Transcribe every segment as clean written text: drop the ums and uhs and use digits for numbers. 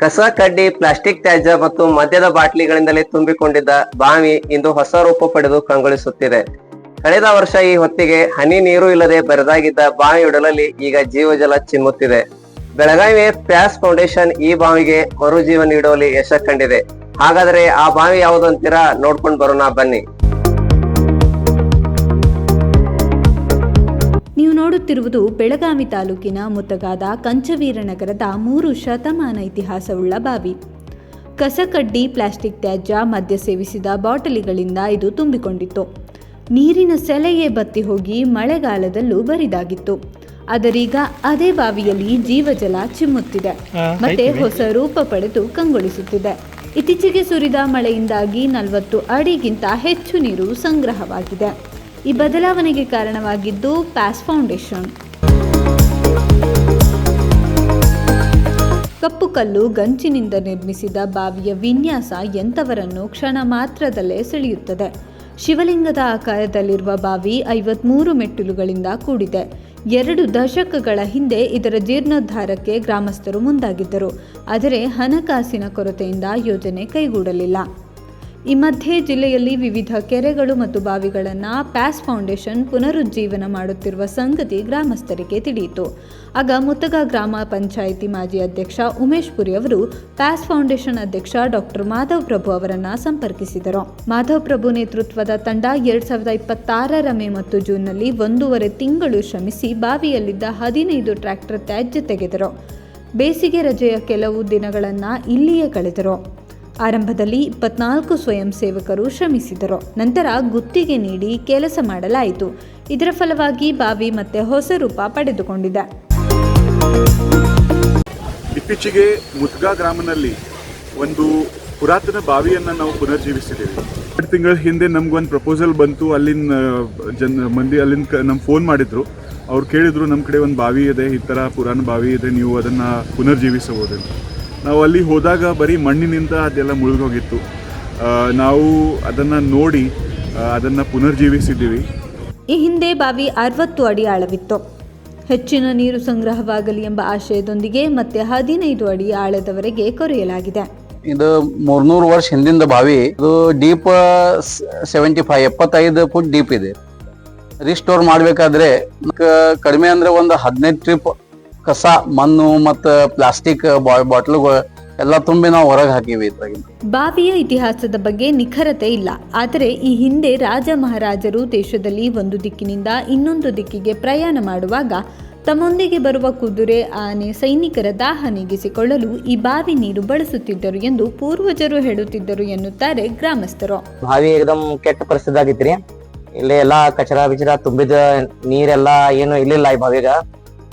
ಕಸ ಕಡ್ಡಿ ಪ್ಲಾಸ್ಟಿಕ್ ತ್ಯಾಜ್ಯ ಮತ್ತು ಮದ್ಯದ ಬಾಟ್ಲಿಗಳಿಂದಲೇ ತುಂಬಿಕೊಂಡಿದ್ದ ಬಾವಿ ಇಂದು ಹೊಸ ರೂಪ ಪಡೆದು ಕಂಗೊಳಿಸುತ್ತಿದೆ. ಕಳೆದ ವರ್ಷ ಈ ಹೊತ್ತಿಗೆ ಹನಿ ನೀರು ಇಲ್ಲದೆ ಬರದಾಗಿದ್ದ ಬಾವಿ ಒಡಲಲ್ಲಿ ಈಗ ಜೀವಜಲ ಚಿಮ್ಮುತ್ತಿದೆ. ಬೆಳಗಾವಿ ಪ್ಯಾಸ್ ಫೌಂಡೇಶನ್ ಈ ಬಾವಿಗೆ ಮರುಜೀವ ನೀಡುವಲ್ಲಿ ಯಶ ಕಂಡಿದೆ. ಹಾಗಾದ್ರೆ ಆ ಬಾವಿ ಯಾವುದು ಅಂತೀರಾ? ನೋಡ್ಕೊಂಡು ಬರೋಣ ಬನ್ನಿ. ನೀವು ನೋಡುತ್ತಿರುವುದು ಬೆಳಗಾವಿ ತಾಲೂಕಿನ ಮುತ್ತಗಾದ ಕಂಚವೀರನಗರದ 3 ಶತಮಾನ ಇತಿಹಾಸವುಳ್ಳ ಬಾವಿ. ಕಸಕಡ್ಡಿ, ಪ್ಲಾಸ್ಟಿಕ್ ತ್ಯಾಜ್ಯ, ಮದ್ಯ ಸೇವಿಸಿದ ಬಾಟಲಿಗಳಿಂದ ಇದು ತುಂಬಿಕೊಂಡಿತ್ತು. ನೀರಿನ ಸೆಲೆಯೇ ಬತ್ತಿ ಹೋಗಿ ಮಳೆಗಾಲದಲ್ಲೂ ಬರಿದಾಗಿತ್ತು. ಆದರೀಗ ಅದೇ ಬಾವಿಯಲ್ಲಿ ಜೀವಜಲ ಚಿಮ್ಮುತ್ತಿದೆ ಮತ್ತೆ ಹೊಸ ರೂಪ ಪಡೆದು ಕಂಗೊಳಿಸುತ್ತಿದೆ. ಇತ್ತೀಚೆಗೆ ಸುರಿದ ಮಳೆಯಿಂದಾಗಿ 40 ಅಡಿಗಿಂತ ಹೆಚ್ಚು ನೀರು ಸಂಗ್ರಹವಾಗಿದೆ. ಈ ಬದಲಾವಣೆಗೆ ಕಾರಣವಾಗಿದ್ದು ಪ್ಯಾಸ್ ಫೌಂಡೇಶನ್. ಕಪ್ಪು ಕಲ್ಲು ಗಂಚಿನಿಂದ ನಿರ್ಮಿಸಿದ ಬಾವಿಯ ವಿನ್ಯಾಸ ಎಂಥವರನ್ನು ಕ್ಷಣ ಮಾತ್ರದಲ್ಲೇ ಸೆಳೆಯುತ್ತದೆ. ಶಿವಲಿಂಗದ ಆಕಾರದಲ್ಲಿರುವ ಬಾವಿ 53 ಮೆಟ್ಟಿಲುಗಳಿಂದ ಕೂಡಿದೆ. 2 ದಶಕಗಳ ಹಿಂದೆ ಇದರ ಜೀರ್ಣೋದ್ಧಾರಕ್ಕೆ ಗ್ರಾಮಸ್ಥರು ಮುಂದಾಗಿದ್ದರು. ಆದರೆ ಹಣಕಾಸಿನ ಕೊರತೆಯಿಂದ ಯೋಜನೆ ಕೈಗೂಡಲಿಲ್ಲ. ಈ ಮಧ್ಯೆ ಜಿಲ್ಲೆಯಲ್ಲಿ ವಿವಿಧ ಕೆರೆಗಳು ಮತ್ತು ಬಾವಿಗಳನ್ನು ಪ್ಯಾಸ್ ಫೌಂಡೇಶನ್ ಪುನರುಜ್ಜೀವನ ಮಾಡುತ್ತಿರುವ ಸಂಗತಿ ಗ್ರಾಮಸ್ಥರಿಗೆ ತಿಳಿಯಿತು. ಆಗ ಮುತ್ತಗ ಗ್ರಾಮ ಪಂಚಾಯಿತಿ ಮಾಜಿ ಅಧ್ಯಕ್ಷ ಉಮೇಶ್ ಪುರಿ ಅವರು ಪ್ಯಾಸ್ ಫೌಂಡೇಶನ್ ಅಧ್ಯಕ್ಷ ಡಾಕ್ಟರ್ ಮಾಧವ್ ಪ್ರಭು ಅವರನ್ನು ಸಂಪರ್ಕಿಸಿದರು. ಮಾಧವ್ ಪ್ರಭು ನೇತೃತ್ವದ ತಂಡ 2026 ಮೇ ಮತ್ತು ಜೂನ್ನಲ್ಲಿ 1.5 ತಿಂಗಳು ಶ್ರಮಿಸಿ ಬಾವಿಯಲ್ಲಿದ್ದ 15 ಟ್ರ್ಯಾಕ್ಟರ್ ತ್ಯಾಜ್ಯ ತೆಗೆದರು. ಬೇಸಿಗೆ ರಜೆಯ ಕೆಲವು ದಿನಗಳನ್ನು ಇಲ್ಲಿಯೇ ಕಳೆದರು. ಆರಂಭದಲ್ಲಿ 24 ಸ್ವಯಂ ಸೇವಕರು ಶ್ರಮಿಸಿದರು. ನಂತರ ಗುತ್ತಿಗೆ ನೀಡಿ ಕೆಲಸ ಮಾಡಲಾಯಿತು. ಇದರ ಫಲವಾಗಿ ಬಾವಿ ಮತ್ತೆ ಹೊಸ ರೂಪ ಪಡೆದುಕೊಂಡಿದೆ. ಇತ್ತೀಚೆಗೆ ಮುತ್ಗಾ ಗ್ರಾಮದಲ್ಲಿ ಒಂದು ಪುರಾತನ ಬಾವಿಯನ್ನು ನಾವು ಪುನರ್ಜೀವಿಸಿದ್ದೇವೆ. 2 ತಿಂಗಳ ಹಿಂದೆ ನಮ್ಗೊಂದು ಪ್ರಪೋಸಲ್ ಬಂತು. ಅಲ್ಲಿನ ಮಂದಿ ನಮ್ಗೆ ಫೋನ್ ಮಾಡಿದ್ರು. ಅವ್ರು ಕೇಳಿದ್ರು, ನಮ್ಮ ಕಡೆ ಒಂದು ಬಾವಿ ಇದೆ, ಈ ಥರ ಪುರಾಣ ಬಾವಿ ಇದೆ, ನೀವು ಅದನ್ನು ಪುನರ್ಜೀವಿಸಬಹುದಂತ. ನಾವು ಅಲ್ಲಿ ಹೋದಾಗ ಬರೀ ಮಣ್ಣಿನಿಂದ ಅದೆಲ್ಲ ಮುಳುಗೋಗಿತ್ತು. ನಾವು ಅದನ್ನು ನೋಡಿ ಅದನ್ನು ಪುನರ್ಜೀವಿಸಿದ್ದೀವಿ. ಈ ಹಿಂದೆ ಬಾವಿ 60 ಅಡಿ ಆಳವಿತ್ತು. ಹೆಚ್ಚಿನ ನೀರು ಸಂಗ್ರಹವಾಗಲಿ ಎಂಬ ಆಶಯದೊಂದಿಗೆ ಮತ್ತೆ 15 ಅಡಿ ಆಳದವರೆಗೆ ಕೊರೆಯಲಾಗಿದೆ. ಇದು 300 ವರ್ಷ ಹಿಂದಿಂದ ಬಾವಿ. ಇದು ಡೀಪ್ 75 ಫುಟ್ ಡೀಪ್ ಇದೆ. ರಿಸ್ಟೋರ್ ಮಾಡಬೇಕಾದ್ರೆ ಕಡಿಮೆ ಅಂದ್ರೆ ಒಂದು 15 ಟ್ರಿಪ್ ಕಸ, ಮಣ್ಣು ಮತ್ತು ಪ್ಲಾಸ್ಟಿಕ್ ಬಾಟ್ಲುಗಳು ಎಲ್ಲ ತುಂಬಿ ನಾವು ಹೊರಗೆ ಹಾಕಿವಿ. ಬಾವಿಯ ಇತಿಹಾಸದ ಬಗ್ಗೆ ನಿಖರತೆ ಇಲ್ಲ. ಆದರೆ ಈ ಹಿಂದೆ ರಾಜ ಮಹಾರಾಜರು ದೇಶದಲ್ಲಿ ಒಂದು ದಿಕ್ಕಿನಿಂದ ಇನ್ನೊಂದು ದಿಕ್ಕಿಗೆ ಪ್ರಯಾಣ ಮಾಡುವಾಗ ತಮ್ಮೊಂದಿಗೆ ಬರುವ ಕುದುರೆ, ಆನೆ, ಸೈನಿಕರ ದಾಹ ನೀಗಿಸಿಕೊಳ್ಳಲು ಈ ಬಾವಿ ನೀರು ಬಳಸುತ್ತಿದ್ದರು ಎಂದು ಪೂರ್ವಜರು ಹೇಳುತ್ತಿದ್ದರು ಎನ್ನುತ್ತಾರೆ ಗ್ರಾಮಸ್ಥರು. ಬಾವಿ ಏಕದಮ್ ಕೆಟ್ಟ ಪರಿಸ್ಥಿತಿ ಆಗಿತ್ರಿ. ಇಲ್ಲಿ ಎಲ್ಲಾ ಕಚರ ಬಿಚರ ತುಂಬಿದ ನೀರೆಲ್ಲ ಏನು ಇರ್ಲಿಲ್ಲ. ಈ ಬಾವಿಗ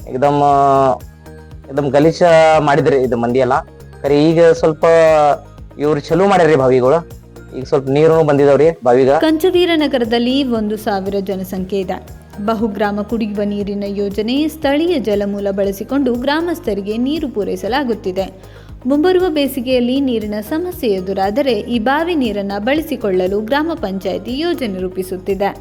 ಏಕದಮ್ ಗಲೀಜ ಮಾಡಿದ್ರಿ ಇದು ಮಂದಿ ಎಲ್ಲ. ಖರೆ ಈಗ ಸ್ವಲ್ಪ ಇವ್ರು ಚಲೋ ಮಾಡ್ಯಾರಿ ಬಾವಿಗಳು. ಈಗ ಸ್ವಲ್ಪ ನೀರು ಬಂದಿದಾವ್ರಿ ಬಾವಿಗ. ಕಂಚವೀರನಗರದಲ್ಲಿ 1,000 ಜನಸಂಖ್ಯೆ ಇದೆ. ಬಹುಗ್ರಾಮ ಕುಡಿಯುವ ನೀರಿನ ಯೋಜನೆ, ಸ್ಥಳೀಯ ಜಲಮೂಲ ಬಳಸಿಕೊಂಡು ಗ್ರಾಮಸ್ಥರಿಗೆ ನೀರು ಪೂರೈಸಲಾಗುತ್ತಿದೆ. ಮುಂಬರುವ ಬೇಸಿಗೆಯಲ್ಲಿ ನೀರಿನ ಸಮಸ್ಯೆ ಎದುರಾದರೆ ಈ ಬಾವಿ ನೀರನ್ನು ಬಳಸಿಕೊಳ್ಳಲು ಗ್ರಾಮ ಪಂಚಾಯಿತಿ ಯೋಜನೆ ರೂಪಿಸುತ್ತಿದೆ.